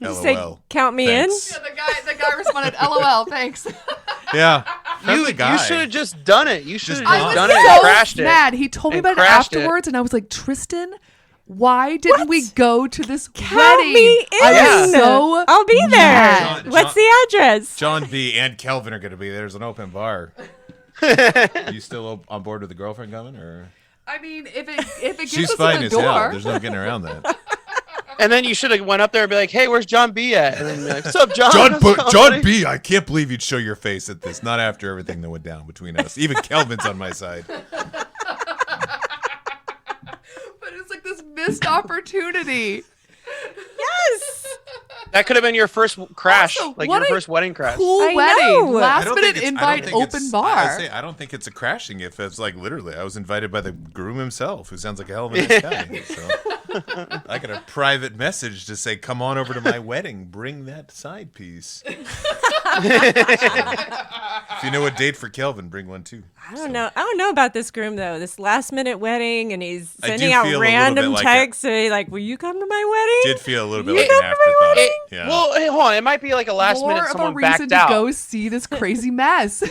You say, LOL. count me Thanks. Yeah, the guy responded, "LOL, thanks." Yeah. You Friendly guy. should have just done it. You should have Just just done done it. it and crashed it. mad. He told me And about it crashed it. afterwards, and I was like, Tristan, why didn't we go to this Count wedding? me in. I was so I'll be there. mad. What's the address? John B. and Kelvin are going to be there. There's an open bar. Are you still on board with the girlfriend coming? Or I mean, if it gets she's us fine in the as hell. door, There's no getting around that. And then you should have went up there and be like, "Hey, where's John B at?" And then be like, "What's up, John?" How's it going, John buddy?" B. I can't believe you'd show your face at this. Not after everything that went down between us. Even Kelvin's on my side. but it's like this missed opportunity. Yes. That could have been your first crash, Also, like what your a first wedding crash. Cool I wedding, know. last I don't minute think it's- I don't invite, think open it's- bar. I don't think it's a crashing if it's like literally. I was invited by the groom himself, who sounds like a hell of a nice guy. So I got a private message to say, "Come on over to my wedding. Bring that side piece." So, if you know a date for Kelvin, bring one too. I don't know. I don't know about this groom though. This last minute wedding, and he's I do sending out feel a little random bit like texts saying like, "Will you come to my wedding?" Did feel a little bit You like come an to my afterthought. wedding? Yeah. Well, hey, hold on. It might be like a last More minute of a someone reason backed to out. go see this crazy mess.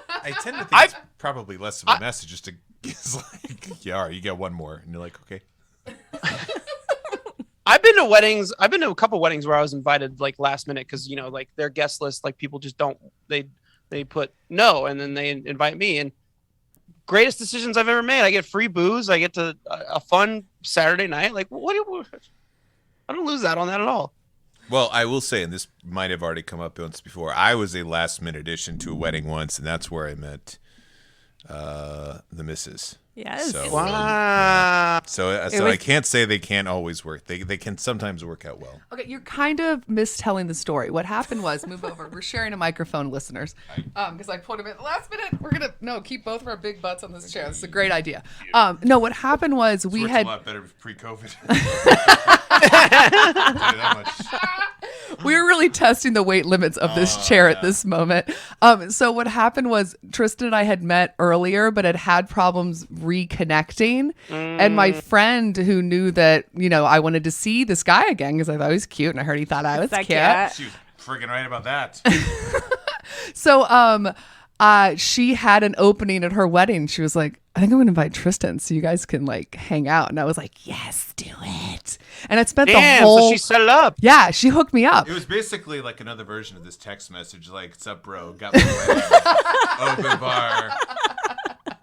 I tend to think it's probably less of a message just to it's like, yeah, all right, you get one more, and you're like, okay. I've been to weddings. I've been to a couple weddings where I was invited like last minute because like their guest list, like people just don't they put no and then they invite me, and greatest decisions I've ever made. I get free booze. I get to a fun Saturday night. Like I don't lose out on that at all. Well, I will say, and this might have already come up once before, I was a last-minute addition to a wedding once, and that's where I met the missus. Yes. So, Wow. So was- I can't say they can't always work. They can sometimes work out well. Okay, you're kind of mistelling the story. What happened was, move over. We're sharing a microphone, listeners, because I pulled him in last minute. We're gonna keep both of our big butts on this chair. This is a great idea. No, what happened was we Worked had a lot better pre-COVID. I'll tell you that much. we were really testing the weight limits of this chair at this moment. So what happened was Tristan and I had met earlier, but had problems reconnecting. And my friend who knew that, I wanted to see this guy again because I thought he was cute and I heard he thought I was Heck cute. yeah. She was freaking right about that. So she had an opening at her wedding. She was like, I think I'm going to invite Tristan so you guys can like hang out. And I was like, yes, do it. And I spent the whole. So she set it up. Yeah, she hooked me up. It was basically like another version of this text message, like, "What's up, bro? Got my wedding, open bar."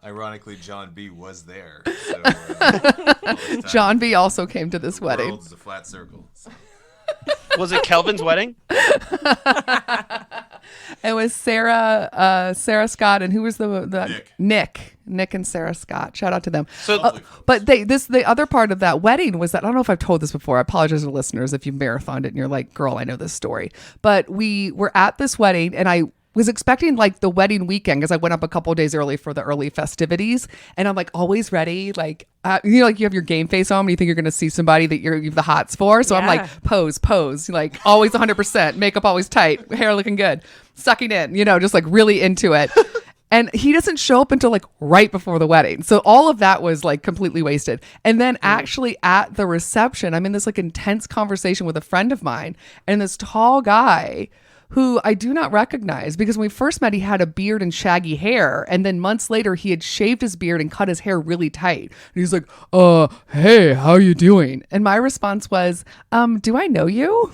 Ironically, John B was there. So, John B also came to this wedding. The world is a flat circle. So. Was it Kelvin's wedding? It was Sarah Scott, and who was the Nick. Nick and Sarah Scott. Shout out to them. So, but the other part of that wedding was that I don't know if I've told this before. I apologize to listeners if you marathoned it and you're like, girl, I know this story. But we were at this wedding, and I was expecting like the wedding weekend because I went up a couple of days early for the early festivities, and I'm like always ready, like like you have your game face on when you think you're going to see somebody that you have the hots for. So I'm like pose, like always 100%, makeup always tight, hair looking good, sucking in, just like really into it. And he doesn't show up until like right before the wedding. So all of that was like completely wasted. And then actually at the reception, I'm in this like intense conversation with a friend of mine, and this tall guy who I do not recognize, because when we first met, he had a beard and shaggy hair. And then months later, he had shaved his beard and cut his hair really tight. And he's like, hey, how you doing? And my response was, do I know you?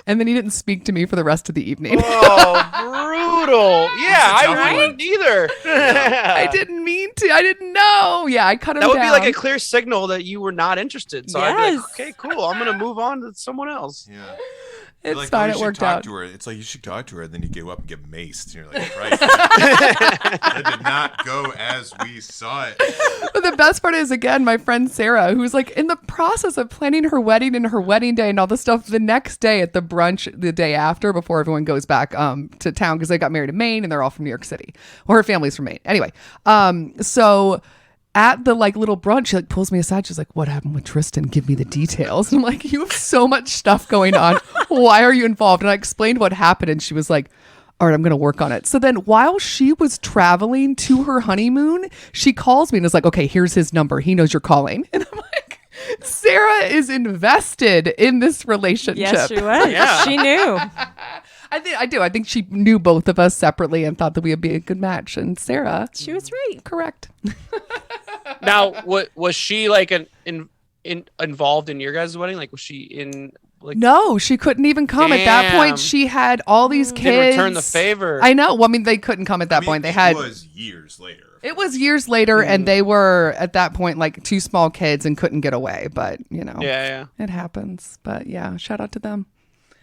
And then he didn't speak to me for the rest of the evening. Oh, brutal. Yeah, I wouldn't either. I didn't mean to. I didn't know. Yeah, I cut him down. That would be like a clear signal that you were not interested. So I'd be like, okay, cool. I'm going to move on to someone else. Yeah. It's like, fine. It worked out. To her. It's like you should talk to her, and then you go up and get maced. And you're like, right. That did not go as we saw it. But the best part is, again, my friend Sarah, who's like in the process of planning her wedding and her wedding day and all this stuff, the next day at the brunch, the day after, before everyone goes back to town, because they got married in Maine and they're all from New York City, or her family's from Maine. Anyway, so at the like little brunch, she like pulls me aside. She's like, what happened with Tristan? Give me the details. And I'm like, you have so much stuff going on. Why are you involved? And I explained what happened, and she was like, all right, I'm going to work on it. So then while she was traveling to her honeymoon, she calls me and is like, okay, here's his number. He knows you're calling. And I'm like, Sarah is invested in this relationship. Yes, she was. Yeah. She knew. I do. I think she knew both of us separately and thought that we would be a good match. And Sarah, She was right. correct. Now, was she like involved in your guys' wedding? Like, was she in? Like, No, she couldn't even come. At that point, Damn. she had all these kids. didn't return the favor. I know. Well, I mean, they couldn't come at that point. They had. It was years later. It was years later, and they were at that point like two small kids and couldn't get away. But Yeah. it happens. But yeah, shout out to them.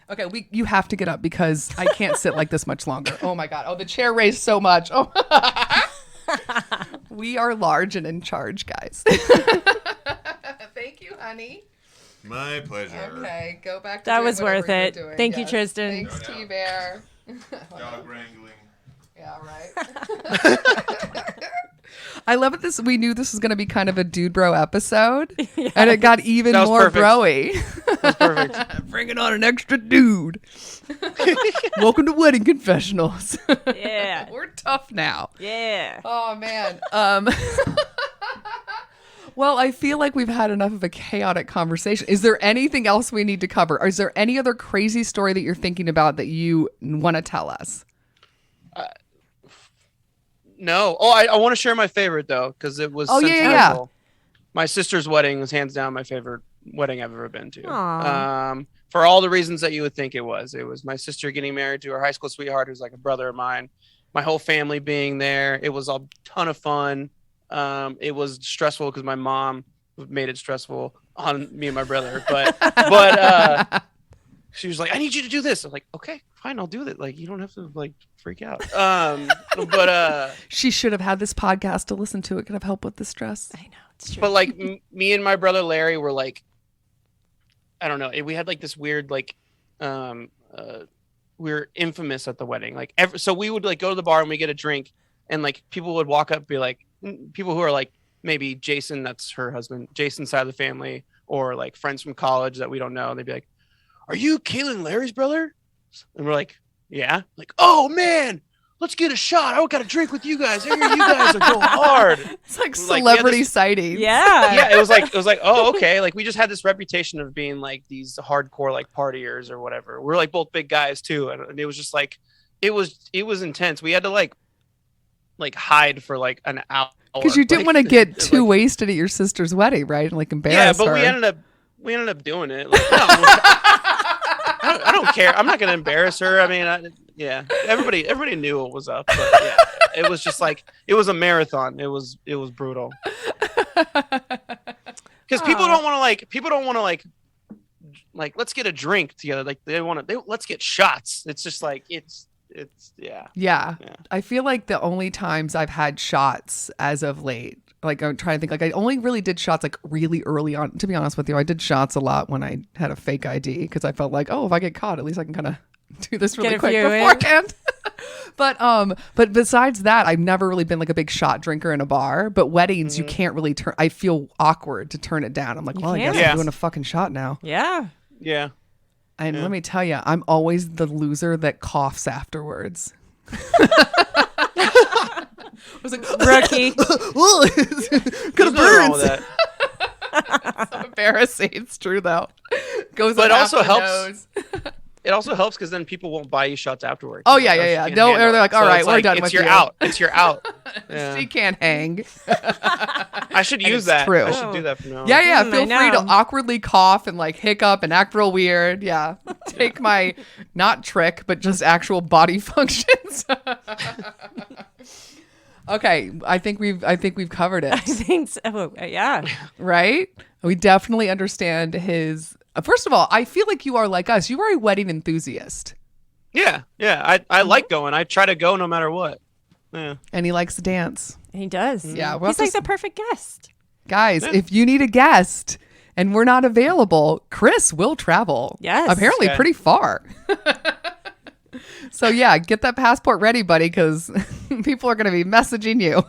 Okay, you have to get up because I can't sit like this much longer. Oh my god! Oh, the chair raised so much. Oh, we are large and in charge, guys. Thank you, honey. My pleasure. Okay, go back to That doing was whatever worth you're it. doing. Thank you, Yes. Tristan. Thanks, T-Bear. Dog wrangling. Yeah, right. I love it. We knew this was going to be kind of a dude bro episode, and it got even That was more perfect. broy. That's perfect. Bringing on an extra dude. Welcome to Wedding Confessionals. Yeah. We're tough now. Yeah. Oh man. Well, I feel like we've had enough of a chaotic conversation. Is there anything else we need to cover? Or is there any other crazy story that you're thinking about that you want to tell us? No. Oh, I want to share my favorite though, because it was. Oh, yeah, sentimental. yeah. My sister's wedding was hands down my favorite wedding I've ever been to. Aw. For all the reasons that you would think it was. It was my sister getting married to her high school sweetheart, who's like a brother of mine. My whole family being there. It was a ton of fun. It was stressful because my mom made it stressful on me and my brother, but she was like, I need you to do this. I'm like, okay, fine, I'll do it. Like, you don't have to like freak out. But She should have had this podcast to listen to. It could have helped with the stress. I know. It's true. but like me and my brother Larry were like, I don't know. We had like this weird like, we were infamous at the wedding. Like, so we would like go to the bar and we get a drink, and like people would walk up and be like, people who are like maybe Jason, that's her husband, Jason's side of the family, or like friends from college that we don't know. And they'd be like, are you Kaylin Larry's brother? And we're like, yeah. Like, oh man, let's get a shot. I got a drink with you guys. I hear you guys are going hard. It's like Like, we had celebrity this- sightings. yeah. Yeah, it was like, oh, okay. Like we just had this reputation of being like these hardcore like partiers or whatever. We're like both big guys too, and it was just like it was intense. We had to like hide for like an hour. Because you didn't want to get too wasted at your sister's wedding, right? And like embarrass but her. we ended up doing it. Like, no, I don't care. I'm not gonna embarrass her. I mean, everybody knew what was up. But yeah, it was just like it was a marathon. It was brutal. Because people don't want to like let's get a drink together. Like let's get shots. It's just like it's Yeah. I feel like the only times I've had shots as of late, like I'm trying to think, like I only really did shots like really early on. To be honest with you, I did shots a lot when I had a fake ID because I felt like, oh, if I get caught, at least I can kind of do this really quick beforehand. But besides that, I've never really been like a big shot drinker in a bar. But weddings, you can't really turn. I feel awkward to turn it down. I'm like, well, I guess I'm doing a fucking shot now. Yeah. Yeah. And let me tell you, I'm always the loser that coughs afterwards. I was like, Rookie. There's nothing wrong with that. It's so embarrassing. It's true though. Goes But it up also half the helps. nose. It also helps because then people won't buy you shots afterwards. Oh yeah. No, they're like, all right, we're done with you. It's your out. Yeah. She can't hang. I should use that. true. I should do that from now on. Yeah. I Feel free to know. awkwardly cough and like hiccup and act real weird. Yeah. Take my not trick, but just actual body functions. Okay, I think we've covered it. I think so. Yeah. Right? We definitely understand his. First of all, I feel like you are like us. You are a wedding enthusiast. Yeah. I like going. I try to go no matter what. Yeah. And he likes to dance. He does. Yeah, He's like the perfect guest. Guys, if you need a guest and we're not available, Chris will travel. Yes. Apparently Okay. pretty far. So yeah, get that passport ready, buddy, because people are going to be messaging you.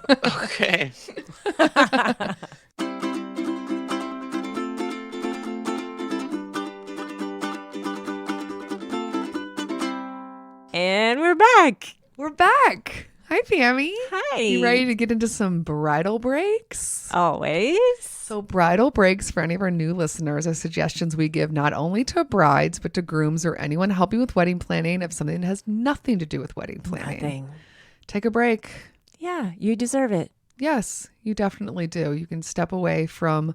Okay. And we're back. We're back. Hi, Pammy. Hi. You ready to get into some bridal breaks? Always. So bridal breaks, for any of our new listeners, are suggestions we give not only to brides, but to grooms or anyone helping with wedding planning of something that has nothing to do with wedding planning. Nothing. Take a break. Yeah, you deserve it. Yes, you definitely do. You can step away from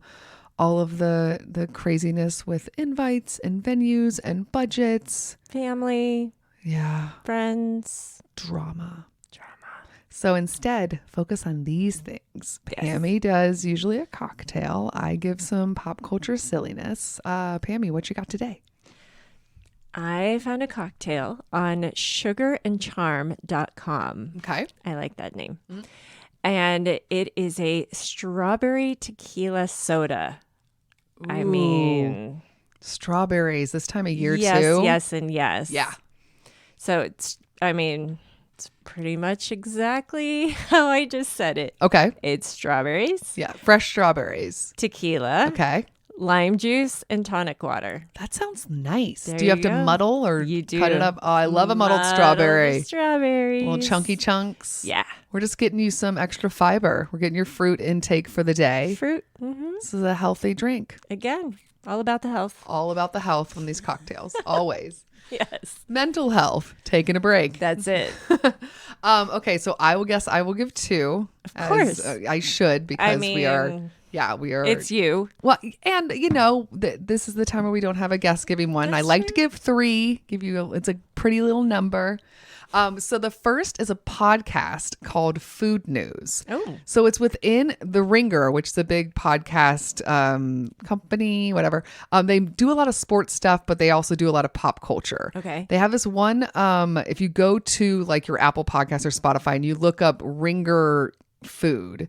all of the craziness with invites and venues and budgets. Family, Yeah, friends. drama. So instead, focus on these things. Yes. Pammy does usually a cocktail. I give some pop culture silliness. Pammy, what you got today? I found a cocktail on sugarandcharm.com. Okay. I like that name. And it is a strawberry tequila soda. I mean, Strawberries this time of year yes, too. yes, and yes. Yeah. So it's pretty much exactly how I just said it. Okay. It's strawberries, Yeah. Fresh strawberries. tequila, Okay. lime juice, and tonic water. That sounds nice. There Do you have you to go. muddle or You do. cut it up? Oh, I love a muddled strawberry. Strawberries. Little chunky chunks. Yeah. We're just getting you some extra fiber. We're getting your fruit intake for the day. Fruit. Mm-hmm. This is a healthy drink. Again, all about the health. All about the health from these cocktails. Always. Yes. Mental health. Taking a break. That's it. Okay, so I will guess 2. Of course. I should because we are. It's you. Well, and this is the time where we don't have a guest giving one. That's I like true. to give 3. It's a pretty little number. So the first is a podcast called Food News. Oh. So it's within The Ringer, which is a big podcast company, whatever. They do a lot of sports stuff, but they also do a lot of pop culture. Okay. They have this one, if you go to like your Apple Podcast or Spotify and you look up Ringer Food,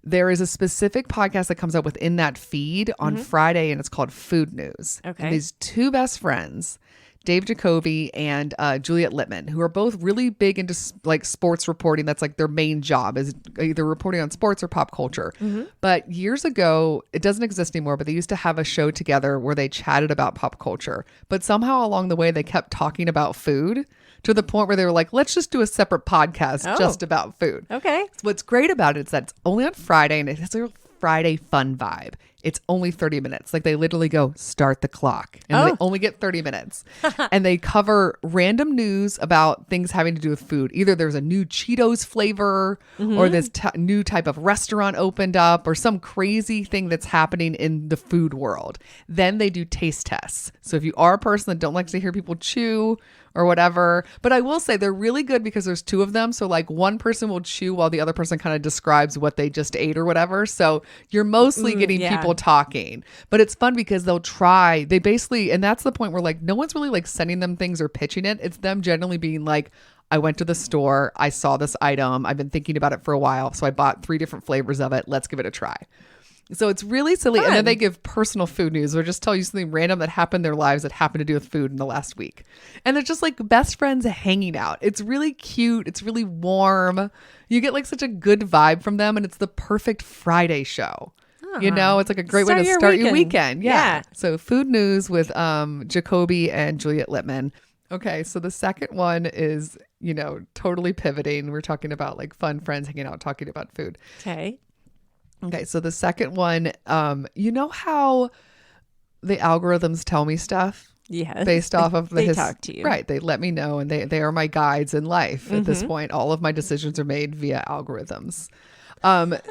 there is a specific podcast that comes out within that feed on Friday, and it's called Food News. Okay. And these 2 best friends, Dave Jacoby and Juliet Litman, who are both really big into like sports reporting. That's like their main job, is either reporting on sports or pop culture. But years ago, it doesn't exist anymore, but they used to have a show together where they chatted about pop culture. But somehow along the way, they kept talking about food to the point where they were like, let's just do a separate podcast just about food. Okay. What's great about it is that it's only on Friday and it has a Friday fun vibe. it's only 30 minutes. Like they literally go, start the clock. And they only get 30 minutes. And they cover random news about things having to do with food. Either there's a new Cheetos flavor or this new type of restaurant opened up or some crazy thing that's happening in the food world. Then they do taste tests. So if you are a person that don't like to hear people chew or whatever. But I will say they're really good because there's two of them. So like one person will chew while the other person kind of describes what they just ate or whatever. So you're mostly getting people talking. But it's fun because they basically, and that's the point where like no one's really like sending them things or pitching it. It's them generally being like, I went to the store, I saw this item, I've been thinking about it for a while. So I bought 3 different flavors of it. Let's give it a try. So it's really silly. Fun. And then they give personal food news or just tell you something random that happened in their lives that happened to do with food in the last week. And they're just like best friends hanging out. It's really cute. It's really warm. You get like such a good vibe from them. And it's the perfect Friday show. You know, it's like a great way to start your weekend. Yeah. So food news with Jacoby and Juliet Litman. Okay. So the second one is, you know, totally pivoting. We're talking about like fun friends hanging out, talking about food. Okay, so the second one, you know how the algorithms tell me stuff? Yes. Based off of they talk to you. Right, they let me know, and they are my guides in life. At this point, all of my decisions are made via algorithms.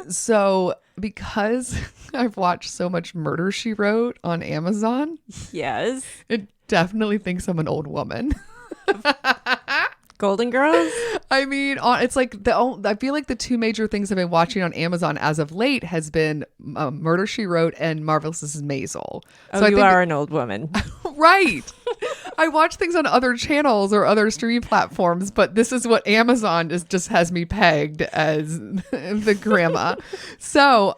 So because I've watched so much Murder, She Wrote on Amazon, yes, it definitely thinks I'm an old woman. Golden Girls? I mean, it's like I feel like the 2 major things I've been watching on Amazon as of late has been Murder, She Wrote and Marvelous Mrs. Maisel. Oh, so you are an old woman. Right. I watch things on other channels or other streaming platforms, but this is what Amazon just has me pegged as the grandma. So,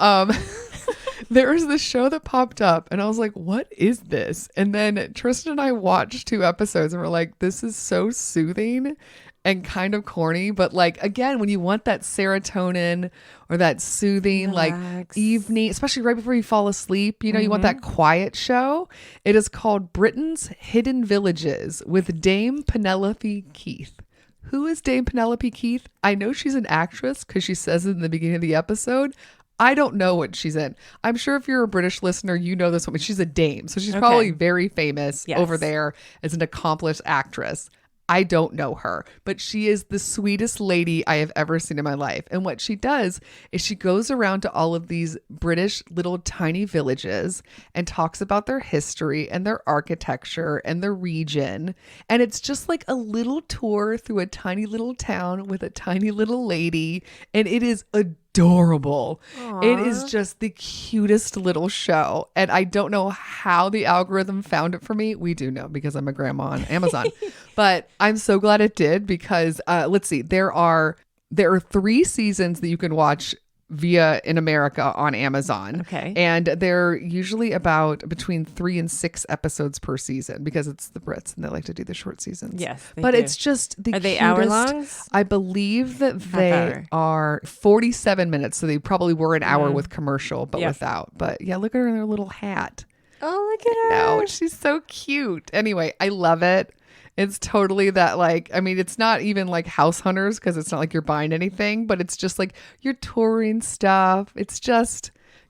there was this show that popped up and I was like, what is this? And then Tristan and I watched 2 episodes and we're like, this is so soothing and kind of corny. But like, again, when you want that serotonin or that soothing, like evening, especially right before you fall asleep, you know, you want that quiet show. It is called Britain's Hidden Villages with Dame Penelope Keith. Who is Dame Penelope Keith? I know she's an actress because she says it in the beginning of the episode. I don't know what she's in. I'm sure if you're a British listener, you know this woman. She's a dame. So she's probably very famous over there as an accomplished actress. I don't know her, but she is the sweetest lady I have ever seen in my life. And what she does is she goes around to all of these British little tiny villages and talks about their history and their architecture and the region. And it's just like a little tour through a tiny little town with a tiny little lady. And it is adorable. Aww. It is just the cutest little show. And I don't know how the algorithm found it for me. We do know because I'm a grandma on Amazon. But I'm so glad it did because let's see, there are 3 seasons that you can watch via in America on Amazon. Okay. And they're usually about between 3 and 6 episodes per season because it's the Brits and they like to do the short seasons. Yes. But it's just the Are they cutest. hour longs? I believe that they are 47 minutes. So they probably were an hour with commercial, but without. But yeah, look at her in her little hat. Oh, look at her. No, she's so cute. Anyway, I love it. It's totally that like, I mean, it's not even like House Hunters because it's not like you're buying anything, but it's just like you're touring stuff. It's just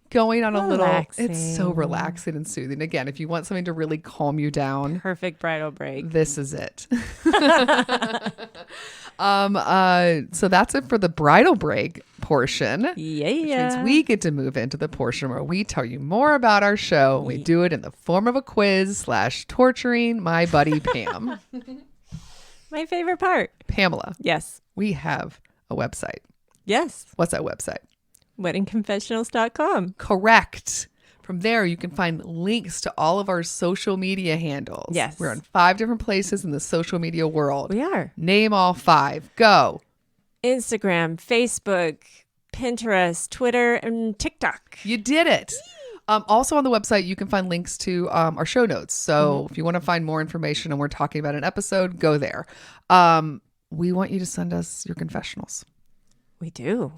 going on relaxing. A little, it's so relaxing and soothing. Again, if you want something to really calm you down. Perfect bridal break. This is it. So that's it for the bridal break portion. Yeah. Which means we get to move into the portion where we tell you more about our show. We do it in the form of a quiz / torturing my buddy Pam. My favorite part. Pamela. Yes. We have a website. Yes. What's that website? WeddingConfessionals.com. Correct. From there, you can find links to all of our social media handles. Yes. We're on 5 different places in the social media world. We are. Name all 5. Go. Instagram, Facebook, Pinterest, Twitter, and TikTok. You did it. Also on the website, you can find links to our show notes. So if you want to find more information and we're talking about an episode, go there. We want you to send us your confessionals. We do.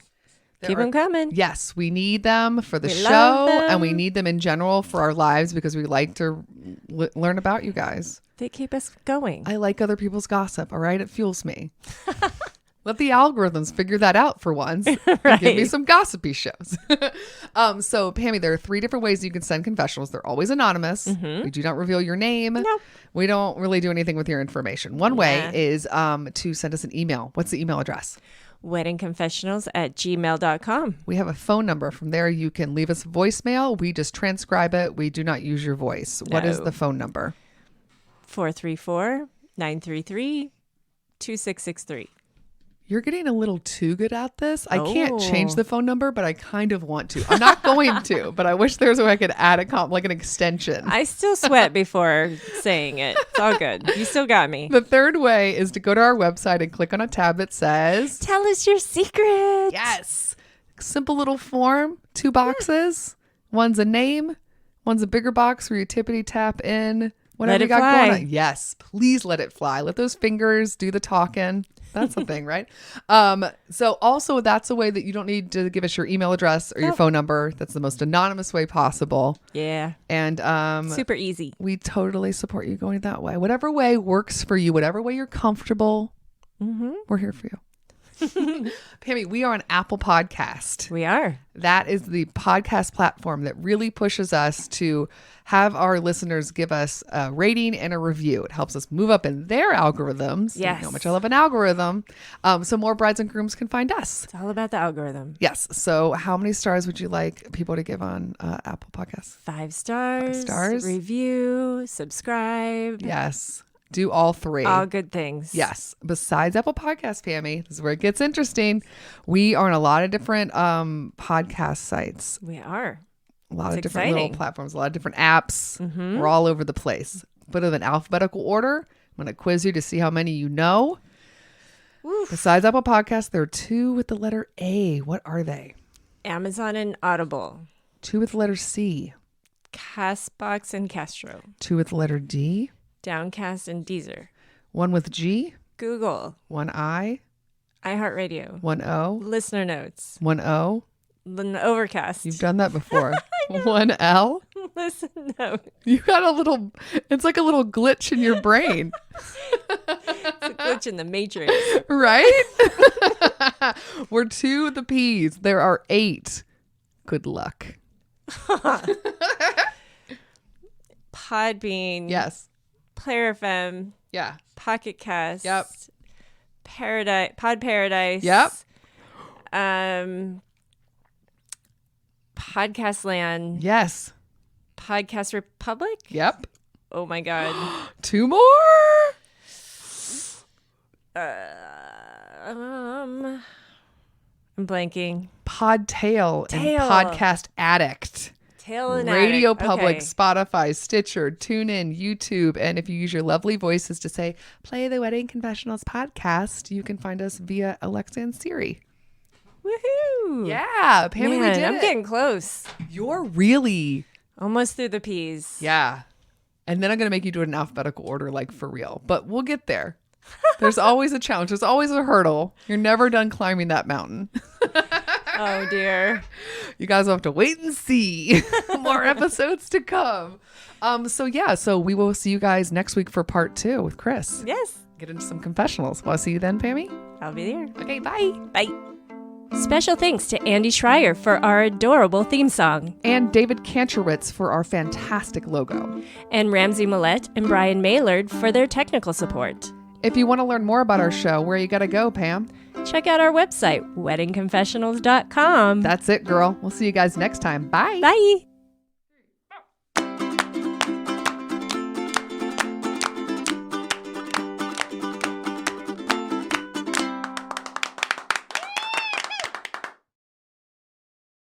Keep them coming. Yes, we need them for the show and we need them in general for our lives because we like to learn about you guys. They keep us going. I like other people's gossip, all right? It fuels me. Let the algorithms figure that out for once. Right. Give me some gossipy shows. So, Pammy, there are 3 different ways you can send confessionals. They're always anonymous. We do not reveal your name. Nope. We don't really do anything with your information. One way Yeah. is to send us an email. What's the email address? weddingconfessionals@gmail.com. We have a phone number. From there, you can leave us a voicemail. We just transcribe it. We do not use your voice. What is No. the phone number? 434-933-2663. You're getting a little too good at this. I can't Oh. change the phone number, but I kind of want to. I'm not going to, but I wish there was a way I could add like an extension. I still sweat before saying it. It's all good. You still got me. The third way is to go to our website and click on a tab that says, Tell us your secret. yes, simple little form, 2 boxes. One's a name, one's a bigger box where you tippity tap in whatever Let you it got going fly. on. Yes, please let it fly. Let those fingers do the talking. That's the thing, right? So also that's a way that you don't need to give us your email address or your Nope. phone number. That's the most anonymous way possible. Yeah. And Super easy. we totally support you going that way. Whatever way works for you, whatever way you're comfortable, we're here for you. Pammy, we are on Apple Podcast. We are. That is the podcast platform that really pushes us to have our listeners give us a rating and a review. It helps us move up in their algorithms. You know Yes. how much I love an algorithm. So more brides and grooms can find us. It's all about the algorithm. Yes. So how many stars would you like people to give on Apple Podcasts? 5 stars. 5 stars. Review. Subscribe. Yes. Do all 3. All good things. Yes. Besides Apple Podcasts, Pammy, this is where it gets interesting. We are on a lot of different podcast sites, We are. a lot of It's different little exciting. platforms, a lot of different apps. We're all over the place. But in an alphabetical order, I'm going to quiz you to see how many you know. Besides Apple Podcasts, there are 2 with the letter A. What are they? Amazon and Audible. 2 with the letter C. Castbox and Castro. 2 with the letter D. Downcast and Deezer. 1 with G. Google. 1 I. iHeartRadio. 1 O. Listener Notes. 1 O. Overcast. You've done that before. 1 L. Listen Notes. You got a little, it's like a little glitch in your brain, It's a glitch in the matrix. right? We're 2 with the P's. There are 8. Good luck. Podbean. Yes. Player FM. Yeah. Pocket Cast. Yep. Paradise. Pod Paradise. Yep. Podcast Land. Yes. Podcast Republic. Yep. Oh my God. 2 more. I'm blanking. Podtail and Tail. Podcast Addict. Tail and Radio Addict. Public, Okay. Spotify, Stitcher, TuneIn, YouTube. And if you use your lovely voices to say, play the Wedding Confessionals podcast, you can find us via Alexa and Siri. Woohoo. Yeah. Pammy, we Man, did I'm it. getting close. You're really... Almost through the P's. Yeah. And then I'm going to make you do it in alphabetical order, like for real. But we'll get there. There's always a challenge. There's always a hurdle. You're never done climbing that mountain. Oh dear. You guys will have to wait and see. More episodes to come. So we will see you guys next week for part 2 with Chris. Yes. Get into some confessionals. Well, I'll see you then, Pammy. I'll be there. Okay, bye. Bye. Special thanks to Andy Schreier for our adorable theme song, And David Kantrowitz for our fantastic logo. and Ramsey Millette and Brian Maylard for their technical support. If you want to learn more about our show, where you got to go, Pam? Check out our website, weddingconfessionals.com. That's it, girl. We'll see you guys next time. Bye. Bye.